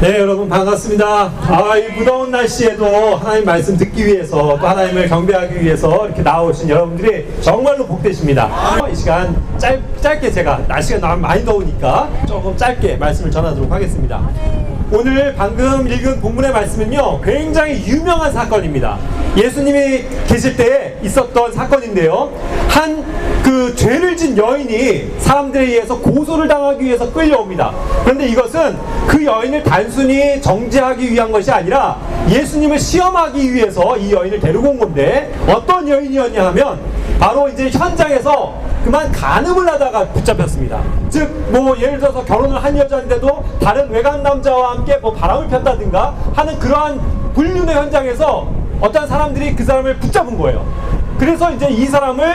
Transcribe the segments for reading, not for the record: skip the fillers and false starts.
네, 여러분 반갑습니다. 이 무더운 날씨에도 하나님 말씀 듣기 위해서 또 하나님을 경배하기 위해서 이렇게 나오신 여러분들이 정말로 복되십니다. 이 시간 짧게 제가 날씨가 너무 많이 더우니까 조금 짧게 말씀을 전하도록 하겠습니다. 오늘 방금 읽은 본문의 말씀은요, 굉장히 유명한 사건입니다. 예수님이 계실 때에 있었던 사건인데요, 그 죄를 진 여인이 사람들에 의해서 고소를 당하기 위해서 끌려옵니다. 그런데 이것은 그 여인을 단순히 정죄하기 위한 것이 아니라 예수님을 시험하기 위해서 이 여인을 데리고 온 건데, 어떤 여인이었냐 하면 바로 이제 현장에서 그만 간음을 하다가 붙잡혔습니다. 즉 예를 들어서 결혼을 한 여자인데도 다른 외간 남자와 함께 바람을 폈다든가 하는 그러한 불륜의 현장에서 어떤 사람들이 그 사람을 붙잡은 거예요. 그래서 이제 이 사람을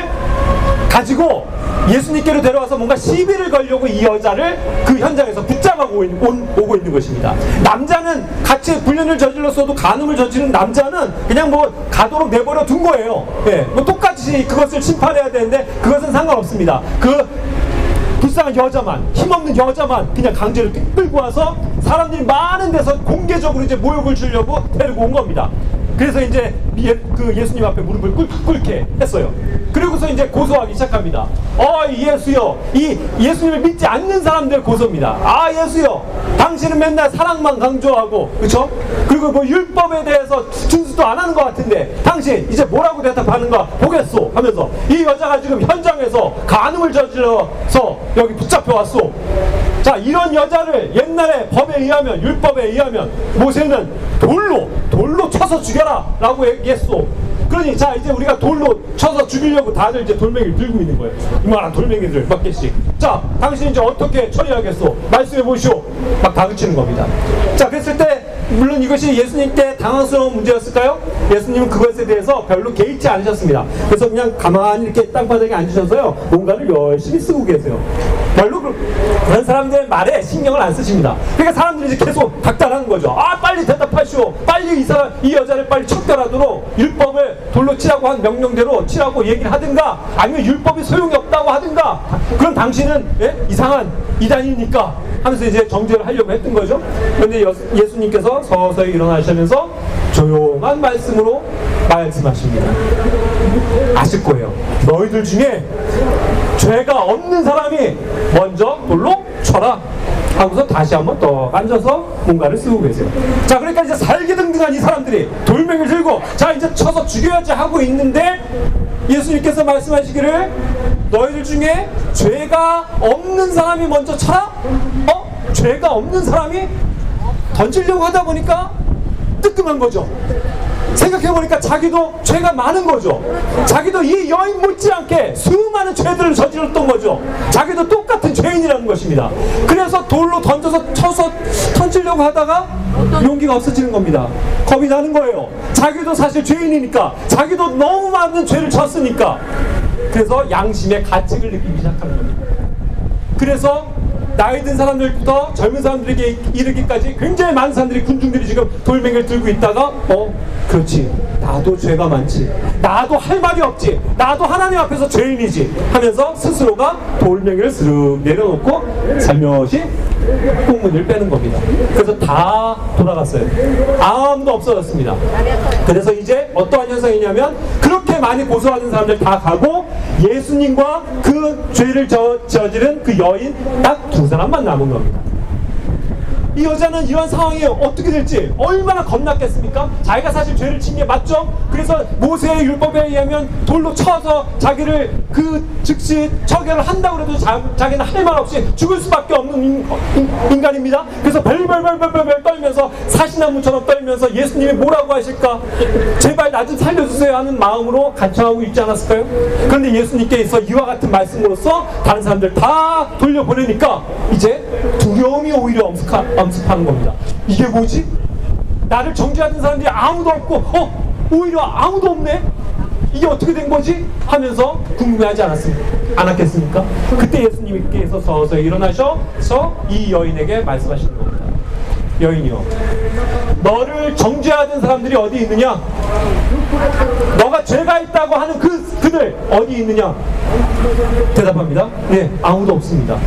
가지고 예수님께로 데려와서 뭔가 시비를 걸려고 이 여자를 그 현장에서 붙잡아오고 있는 것입니다. 남자는 같이 불륜을 저질렀어도 간음을 저지른 남자는 그냥 가도록 내버려 둔 거예요. 똑같이 그것을 심판해야 되는데 그것은 상관없습니다. 그 불쌍한 여자만, 힘없는 여자만 그냥 강제로 끌고 와서 사람들이 많은 데서 공개적으로 이제 모욕을 주려고 데리고 온 겁니다. 그래서 이제 예수님 앞에 무릎을 꿇게 했어요. 그리고서 이제 고소하기 시작합니다. 예수여, 이 예수님을 믿지 않는 사람들 고소입니다. 예수여, 당신은 맨날 사랑만 강조하고, 그쵸? 그리고 율법에 대해서 준수도 안 하는 것 같은데 당신 이제 뭐라고 대답하는가 보겠소 하면서 이 여자가 지금 현장에서 간음을 저질러서 여기 붙잡혀 왔소. 자, 이런 여자를 옛날에 법에 의하면, 율법에 의하면 모세는 돌로 쳐서 죽여라 라고 얘기했소. 그러니 자, 이제 우리가 돌로 쳐서 죽이려고 다들 이제 돌멩이를 들고 있는 거예요. 이만한 돌멩이들 몇 개씩. 자, 당신 이제 어떻게 처리하겠소? 말씀해 보시오. 막 다그치는 겁니다. 자, 그랬을 때 물론 이것이 예수님께 당황스러운 문제였을까요? 예수님은 그것에 대해서 별로 개의치 않으셨습니다. 그래서 그냥 가만히 이렇게 땅바닥에 앉으셔서요, 뭔가를 열심히 쓰고 계세요. 별로 그런 사람들의 말에 신경을 안 쓰십니다. 그러니까 사람들이 이제 계속 닥달하는 거죠. 빨리 대답하시오. 빨리 이 여자를 빨리 척결하도록 율법을 돌로 치라고 한 명령대로 치라고 얘기를 하든가, 아니면 율법이 소용이 없다고 하든가, 그럼 당신은 이상한 이단이니까 하면서 이제 정죄를 하려고 했던 거죠. 그런데 예수님께서 서서히 일어나시면서 조용한 말씀으로 말씀하십니다. 아실 거예요. 너희들 중에 죄가 없는 사람이 먼저 돌로 쳐라 하고서 다시 한번 더 앉아서 뭔가를 쓰고 계세요. 자, 그러니까 이제 살기등등한 이 사람들이 돌멩이를 들고 자, 이제 쳐서 죽여야지 하고 있는데 예수님께서 말씀하시기를 너희들 중에 죄가 없는 사람이 먼저 쳐라? 죄가 없는 사람이 던지려고 하다 보니까 뜨끔한 거죠. 생각해보니까 자기도 죄가 많은 거죠. 자기도 이 여인 못지않게 수많은 죄들을 저질렀던 거죠. 자기도 똑같은 죄인이라는 것입니다. 그래서 돌로 던져서 쳐서 던지려고 하다가 용기가 없어지는 겁니다. 겁이 나는 거예요. 자기도 사실 죄인이니까, 자기도 너무 많은 죄를 졌으니까. 그래서 양심의 가책을 느끼기 시작하는 겁니다. 그래서 나이 든 사람들부터 젊은 사람들에게 이르기까지 굉장히 많은 사람들이, 군중들이 지금 돌멩이를 들고 있다가 그렇지, 나도 죄가 많지, 나도 할 말이 없지, 나도 하나님 앞에서 죄인이지 하면서 스스로가 돌멩이를 스르륵 내려놓고 살며시 꽁문을 빼는 겁니다. 그래서 다 돌아갔어요. 아무도 없어졌습니다. 그래서 이제 어떠한 현상이냐면, 그렇게 많이 고소하는 사람들 다 가고 예수님과 그 죄를 저지른 그 여인 딱 두 사람만 남은 겁니다. 이 여자는 이런 상황이 어떻게 될지 얼마나 겁났겠습니까? 자기가 사실 죄를 진 게 맞죠? 그래서 모세의 율법에 의하면 돌로 쳐서 자기를 즉시 처결을 한다고 해도 자기는 할 말 없이 죽을 수밖에 없는 인간입니다. 그래서 벌벌 떨면서 사시나무처럼 떨면서 예수님이 뭐라고 하실까? 제발 나 좀 살려주세요 하는 마음으로 간청하고 있지 않았을까요? 그런데 예수님께서 이와 같은 말씀으로써 다른 사람들 다 돌려보내니까 이제 두려움이 오히려 엄습하는 겁니다. 이게 뭐지? 나를 정죄하는 사람들이 아무도 없고 오히려 아무도 없네? 이게 어떻게 된 거지? 하면서 궁금해하지 않았겠습니까? 그때 예수님께서 서서히 일어나셔서 이 여인에게 말씀하시는 겁니다. 여인이여, 너를 정죄하는 사람들이 어디 있느냐? 너가 죄가 있다고 하는 그들 어디 있느냐? 대답합니다. 네, 아무도 없습니다.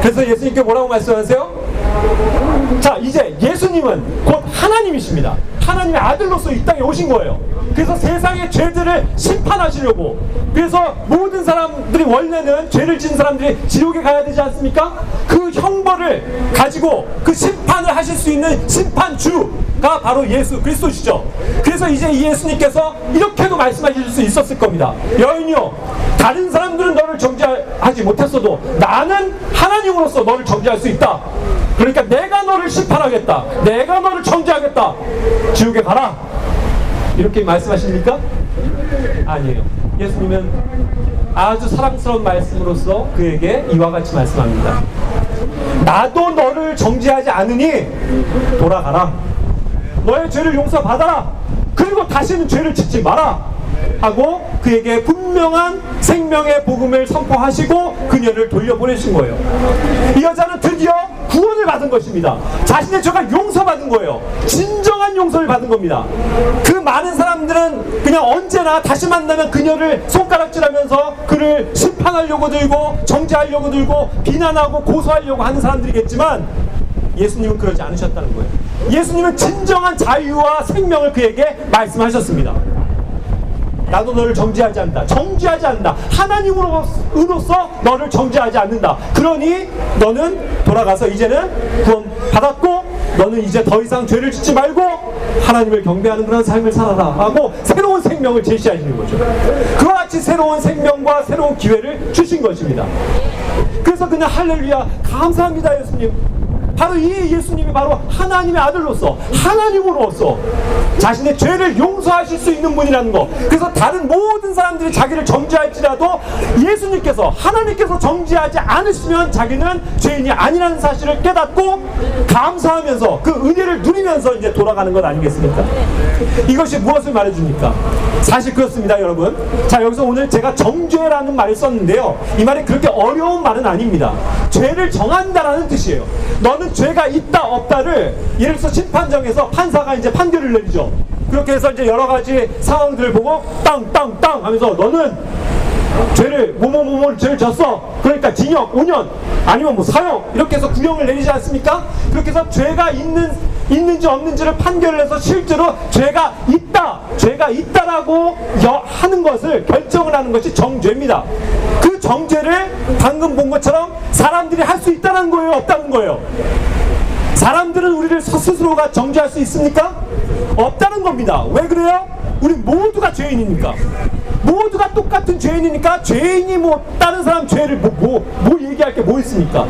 그래서 예수님께 뭐라고 말씀하세요? 자, 이제 예수님은 곧 하나님이십니다. 하나님의 아들로서 이 땅에 오신 거예요. 그래서 세상의 죄들을 심판하시려고. 그래서 모든 사람들이 원래는 죄를 지은 사람들이 지옥에 가야 되지 않습니까? 그 형벌을 가지고 그 심판을 하실 수 있는 심판주가 바로 예수 그리스도시죠. 그래서 이제 이 예수님께서 이렇게도 말씀하실 수 있었을 겁니다. 여인이여, 다른 사람들은 너를 정죄하지 못했어도 나는 하나님으로서 너를 정죄할 수 있다. 그러니까 내가 너를 심판하겠다. 내가 너를 정죄하겠다. 지옥에 가라. 이렇게 말씀하십니까? 아니에요. 예수님은 아주 사랑스러운 말씀으로서 그에게 이와 같이 말씀합니다. 나도 너를 정죄하지 않으니 돌아가라. 너의 죄를 용서받아라. 그리고 다시는 죄를 짓지 마라. 하고 그에게 분명한 생명의 복음을 선포하시고 그녀를 돌려보내신 거예요. 이 여자는 드디어 구원을 받은 것입니다. 자신의 죄가 용서받은 거예요. 진정한 용서를 받은 겁니다. 그 많은 사람들은 그냥 언제나 다시 만나면 그녀를 손가락질하면서 그를 심판하려고 들고 정죄하려고 들고 비난하고 고소하려고 하는 사람들이겠지만 예수님은 그러지 않으셨다는 거예요. 예수님은 진정한 자유와 생명을 그에게 말씀하셨습니다. 나도 너를 정죄하지 않는다. 정죄하지 않는다. 하나님으로서 너를 정죄하지 않는다. 그러니 너는 돌아가서 이제는 구원 받았고 너는 이제 더 이상 죄를 짓지 말고 하나님을 경배하는 그런 삶을 살아라 하고 새로운 생명을 제시하시는 거죠. 그와 같이 새로운 생명과 새로운 기회를 주신 것입니다. 그래서 그냥 할렐루야 감사합니다 예수님. 바로 이 예수님이 바로 하나님의 아들로서 하나님으로서 자신의 죄를 용서하실 수 있는 분이라는 거. 그래서 다른 모든 사람들이 자기를 정죄할지라도 예수님께서 하나님께서 정죄하지 않으시면 자기는 죄인이 아니라는 사실을 깨닫고 감사하면서 그 은혜를 누리면서 이제 돌아가는 것 아니겠습니까? 이것이 무엇을 말해줍니까? 사실 그렇습니다 여러분. 자, 여기서 오늘 제가 정죄라는 말을 썼는데요, 이 말이 그렇게 어려운 말은 아닙니다. 죄를 정한다라는 뜻이에요. 너는 죄가 있다 없다를 예를 들어서 심판정에서 판사가 이제 판결을 내리죠. 그렇게 해서 이제 여러 가지 상황들을 보고 땅 하면서 너는 죄를 뭐뭐뭐뭐 죄를 졌어. 그러니까 징역 5년 아니면 뭐 사형 이렇게 해서 구형을 내리지 않습니까? 그렇게 해서 죄가 있는지 없는지를 판결을 해서 실제로 죄가 있다라고 하는 것을 결정을 하는 것이 정죄입니다. 그 정죄를 방금 본 것처럼 사람들이 할 수 있다는 거예요, 없다는 거예요? 사람들은 우리를 스스로가 정죄할 수 있습니까? 없다는 겁니다. 왜 그래요? 우리 모두가 죄인이니까. 모두가 똑같은 죄인이니까. 죄인이 뭐 다른 사람 죄를 뭐 얘기할 게 뭐 있습니까?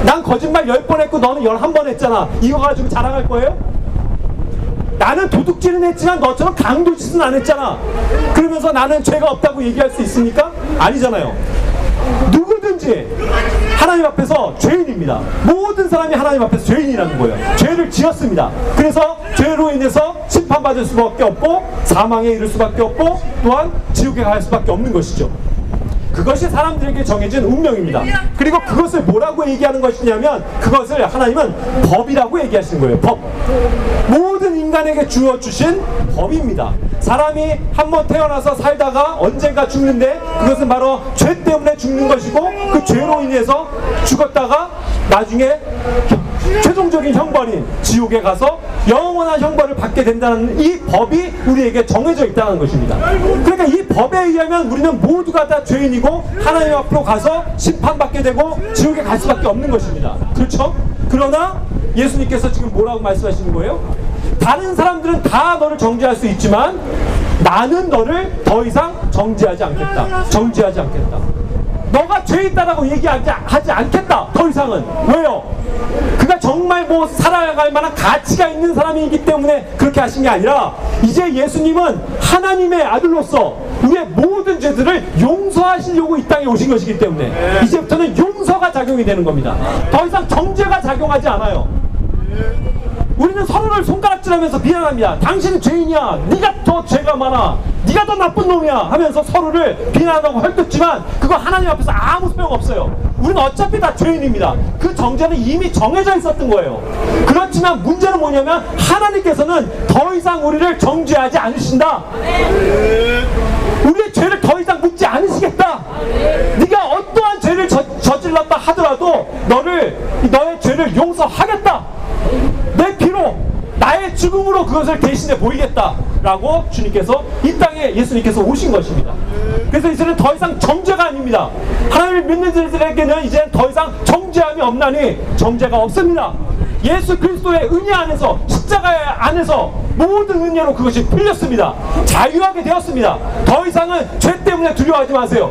난 거짓말 10번 했고 너는 11번 했잖아. 이거 가지고 자랑할 거예요? 나는 도둑질은 했지만 너처럼 강도짓은 안 했잖아. 그러면서 나는 죄가 없다고 얘기할 수 있습니까? 아니잖아요. 누구든지 하나님 앞에서 죄인입니다. 모든 사람이 하나님 앞에서 죄인이라는 거예요. 죄를 지었습니다. 그래서 죄로 인해서 심판받을 수밖에 없고 사망에 이를 수밖에 없고 또한 지옥에 갈 수밖에 없는 것이죠. 그것이 사람들에게 정해진 운명입니다. 그리고 그것을 뭐라고 얘기하는 것이냐면 그것을 하나님은 법이라고 얘기하시는 거예요. 법. 모든 인간에게 주어주신 법입니다. 사람이 한번 태어나서 살다가 언젠가 죽는데 그것은 바로 죄 때문에 죽는 것이고 그 죄로 인해서 죽었다가 나중에 최종적인 형벌인 지옥에 가서 영원한 형벌을 받게 된다는 이 법이 우리에게 정해져 있다는 것입니다. 그러니까 이 법에 의하면 우리는 모두가 다 죄인이고 하나님 앞으로 가서 심판받게 되고 지옥에 갈 수밖에 없는 것입니다. 그렇죠? 그러나 예수님께서 지금 뭐라고 말씀하시는 거예요? 다른 사람들은 다 너를 정죄할 수 있지만 나는 너를 더 이상 정죄하지 않겠다. 정죄하지 않겠다. 너가 죄 있다라고 얘기하지 않겠다. 더 이상은. 왜요? 그가 정말 뭐 살아갈 만한 가치가 있는 사람이기 때문에 그렇게 하신 게 아니라 이제 예수님은 하나님의 아들로서 우리의 모든 죄들을 용서하시려고 이 땅에 오신 것이기 때문에 이제부터는 용서가 작용이 되는 겁니다. 더 이상 정죄가 작용하지 않아요. 우리는 서로를 손가락질하면서 비난합니다. 당신은 죄인이야. 네가 더 죄가 많아. 네가 더 나쁜 놈이야 하면서 서로를 비난하고 헐뜯지만 그거 하나님 앞에서 아무 소용없어요. 우리는 어차피 다 죄인입니다. 그 정죄는 이미 정해져 있었던 거예요. 그렇지만 문제는 뭐냐면 하나님께서는 더 이상 우리를 정죄하지 않으신다. 우리의 죄를 더 이상 묻지 않으시겠다. 네가 어떠한 죄를 저질렀다 하더라도 너의 죄를 용서하겠다. 내 피로 나의 죽음으로 그것을 대신해 보이겠다라고 주님께서 이 땅에 예수님께서 오신 것입니다. 그래서 이제는 더 이상 정죄가 아닙니다. 하나님을 믿는 자들에게는 이제는 더 이상 정죄함이 없나니 정죄가 없습니다. 예수 그리스도의 은혜 안에서, 십자가 안에서 모든 은혜로 그것이 풀렸습니다. 자유하게 되었습니다. 더 이상은 죄 때문에 두려워하지 마세요.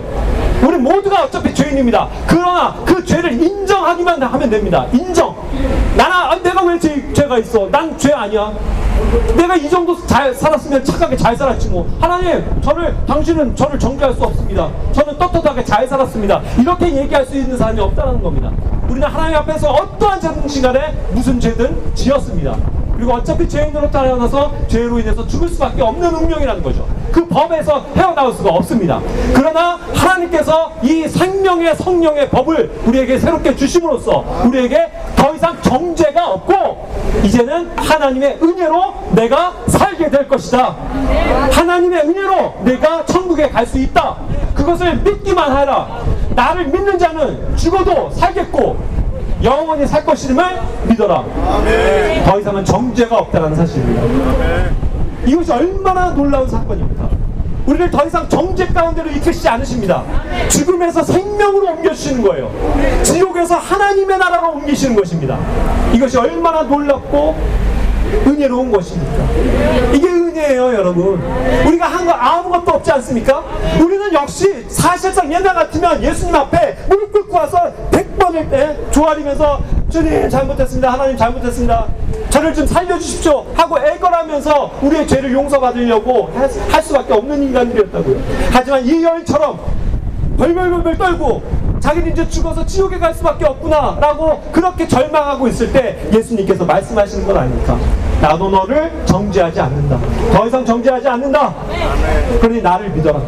우리 모두가 어차피 죄인입니다. 그러나 그 죄를 인정하기만 하면 됩니다. 인정. 내가 왜 죄가 있어? 난 죄 아니야. 내가 이 정도 잘 살았으면 착하게 잘 살았지 뭐. 하나님, 당신은 저를 정죄할 수 없습니다. 저는 떳떳하게 잘 살았습니다. 이렇게 얘기할 수 있는 사람이 없다는 겁니다. 우리는 하나님 앞에서 어떠한 죄든 시간에 무슨 죄든 지었습니다. 그리고 어차피 죄인으로 태어나서 죄로 인해서 죽을 수밖에 없는 운명이라는 거죠. 그 법에서 헤어나올 수가 없습니다. 그러나 하나님께서 이 생명의 성령의 법을 우리에게 새롭게 주심으로써 우리에게 더 이상 정죄가 없고 이제는 하나님의 은혜로 내가 살게 될 것이다. 하나님의 은혜로 내가 천국에 갈 수 있다. 그것을 믿기만 하라. 나를 믿는 자는 죽어도 살겠고 영원히 살 것임을 믿어라. 아멘. 더 이상은 정죄가 없다는 사실입니다. 아멘. 이것이 얼마나 놀라운 사건입니까? 우리를 더 이상 정죄 가운데로 이끄시지 않으십니다. 아멘. 죽음에서 생명으로 옮겨주시는 거예요. 지옥에서 하나님의 나라로 옮기시는 것입니다. 이것이 얼마나 놀랍고 은혜로운 것입니까? 이게 은혜예요, 여러분. 우리가 한 거 아무것도 없지 않습니까? 우리는 역시 사실상 옛날 같으면 예수님 앞에 무릎 꿇고 와서 100번을 때 조아리면서 주님 잘못했습니다. 하나님 잘못했습니다. 저를 좀 살려주십시오 하고 애걸하면서 우리의 죄를 용서받으려고 할 수밖에 없는 인간들이었다고요. 하지만 이 여인처럼 벌벌벌벌 떨고 자기는 이제 죽어서 지옥에 갈 수밖에 없구나 라고 그렇게 절망하고 있을 때 예수님께서 말씀하시는 건 아닙니까? 나도 너를 정죄하지 않는다. 더 이상 정죄하지 않는다. 그러니 나를 믿어라.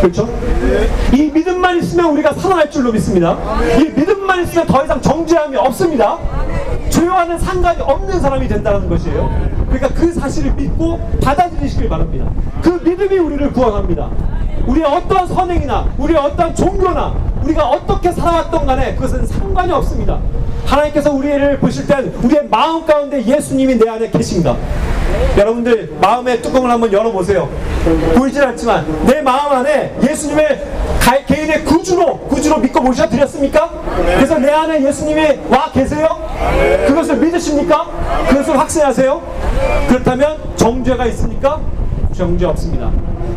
그렇죠? 이 믿음만 있으면 우리가 살아날 줄로 믿습니다. 이 믿음만 있으면 더 이상 정죄함이 없습니다. 죄와는 상관이 없는 사람이 된다는 것이에요. 그러니까 그 사실을 믿고 받아들이시길 바랍니다. 그 믿음이 우리를 구원합니다. 우리의 어떠한 선행이나 우리의 어떠한 종교나 우리가 어떻게 살아왔던 간에 그것은 상관이 없습니다. 하나님께서 우리를 보실 땐 우리의 마음 가운데 예수님이 내 안에 계십니다. 여러분들 마음의 뚜껑을 한번 열어보세요. 보이진 않지만 내 마음 안에 예수님을 개인의 구주로 믿고 모셔드렸습니까? 그래서 내 안에 예수님이 와 계세요? 그것을 믿으십니까? 그것을 확신하세요? 그렇다면 정죄가 있습니까? 정죄 없습니다.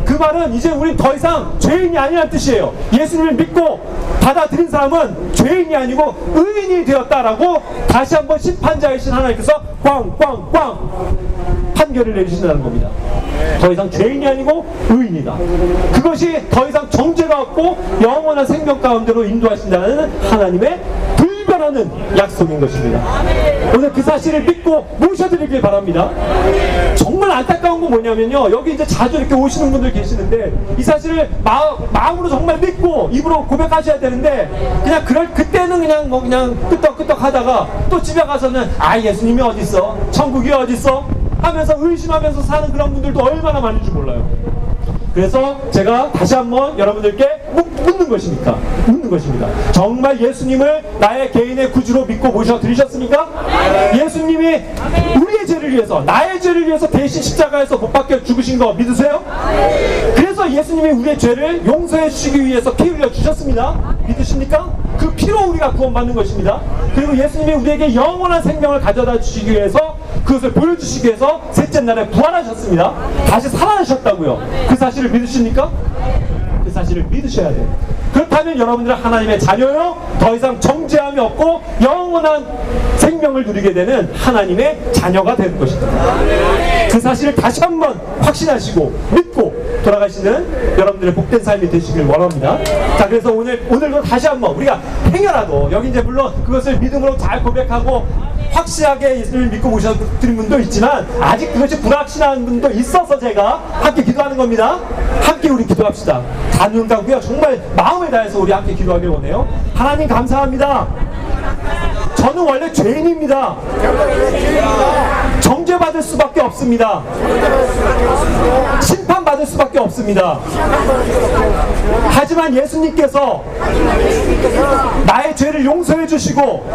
그 말은 이제 우린 더 이상 죄인이 아니라는 뜻이에요. 예수님을 믿고 받아들인 사람은 죄인이 아니고 의인이 되었다라고 다시 한번 심판자이신 하나님께서 꽝꽝꽝 판결을 내주신다는 겁니다. 더 이상 죄인이 아니고 의인이다. 그것이 더 이상 정죄가 없고 영원한 생명 가운데로 인도하신다는 하나님의 불변하는 약속인 것입니다. 오늘 그 사실을 믿고 모셔드리길 바랍니다. 정말 안타까운 건 뭐냐면요, 여기 이제 자주 이렇게 오시는 분들 계시는데 이 사실을 마음으로 정말 믿고 입으로 고백하셔야 되는데 그냥 그때는 그냥 끄떡끄떡 하다가 또 집에 가서는 예수님이 어딨어? 천국이 어딨어? 하면서 의심하면서 사는 그런 분들도 얼마나 많은지 몰라요. 그래서 제가 다시 한번 여러분들께 묻는 것입니다. 정말 예수님을 나의 개인의 구주로 믿고 모셔드리셨습니까? 예수님이 우리의 죄를 위해서, 나의 죄를 위해서 대신 십자가에서 못 박혀 죽으신 거 믿으세요? 그래서 예수님이 우리의 죄를 용서해 주시기 위해서 피 흘려 주셨습니다. 믿으십니까? 그 피로 우리가 구원받는 것입니다. 그리고 예수님이 우리에게 영원한 생명을 가져다 주시기 위해서 그것을 보여주시기 위해서 셋째 날에 부활하셨습니다. 다시 살아나셨다고요. 그 사실을 믿으십니까? 그 사실을 믿으셔야 돼요. 그렇다면 여러분들은 하나님의 자녀요, 더 이상 정죄함이 없고 영원한 생명을 누리게 되는 하나님의 자녀가 되는 것입니다. 그 사실을 다시 한번 확신하시고 믿고 돌아가시는 여러분들의 복된 삶이 되시길 원합니다. 자, 그래서 오늘도 다시 한번 우리가 행여라도 여기 이제 물론 그것을 믿음으로 잘 고백하고 확실하게 예수님을 믿고 모셔드린 분도 있지만 아직 그것이 불확실한 분도 있어서 제가 함께 기도하는 겁니다. 함께 우리 기도합시다. 다 눈 감고요, 정말 마음을 다해서 우리 함께 기도하길 원해요. 하나님 감사합니다. 저는 원래 죄인입니다. 정죄받을 수밖에 없습니다. 심판받을 수밖에 없습니다. 하지만 예수님께서 나의 죄를 용서해 주시고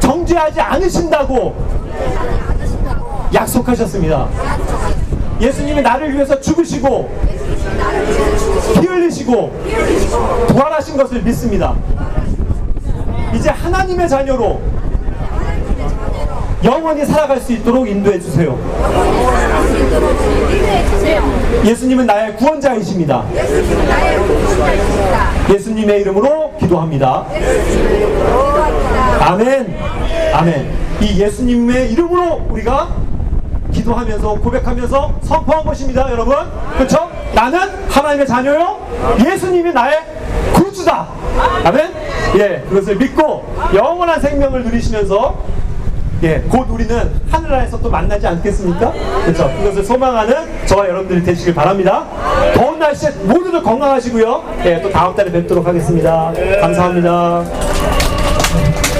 정죄하지 않으신다고 약속하셨습니다. 예수님이 나를 위해서 죽으시고 피 흘리시고 부활하신 것을 믿습니다. 이제 하나님의 자녀로 영원히 살아갈 수 있도록 인도해 주세요. 예수님은 나의 구원자이십니다. 예수님의 이름으로 기도합니다. 아멘. 아멘. 이 예수님의 이름으로 우리가 기도하면서 고백하면서 선포한 것입니다, 여러분. 그렇죠? 나는 하나님의 자녀요. 예수님이 나의 구주다. 아멘. 예, 그것을 믿고 영원한 생명을 누리시면서 예, 곧 우리는 하늘나라에서 또 만나지 않겠습니까? 그렇죠? 그것을 소망하는 저와 여러분들이 되시길 바랍니다. 더운 날씨에 모두들 건강하시고요. 예, 또 다음 달에 뵙도록 하겠습니다. 감사합니다.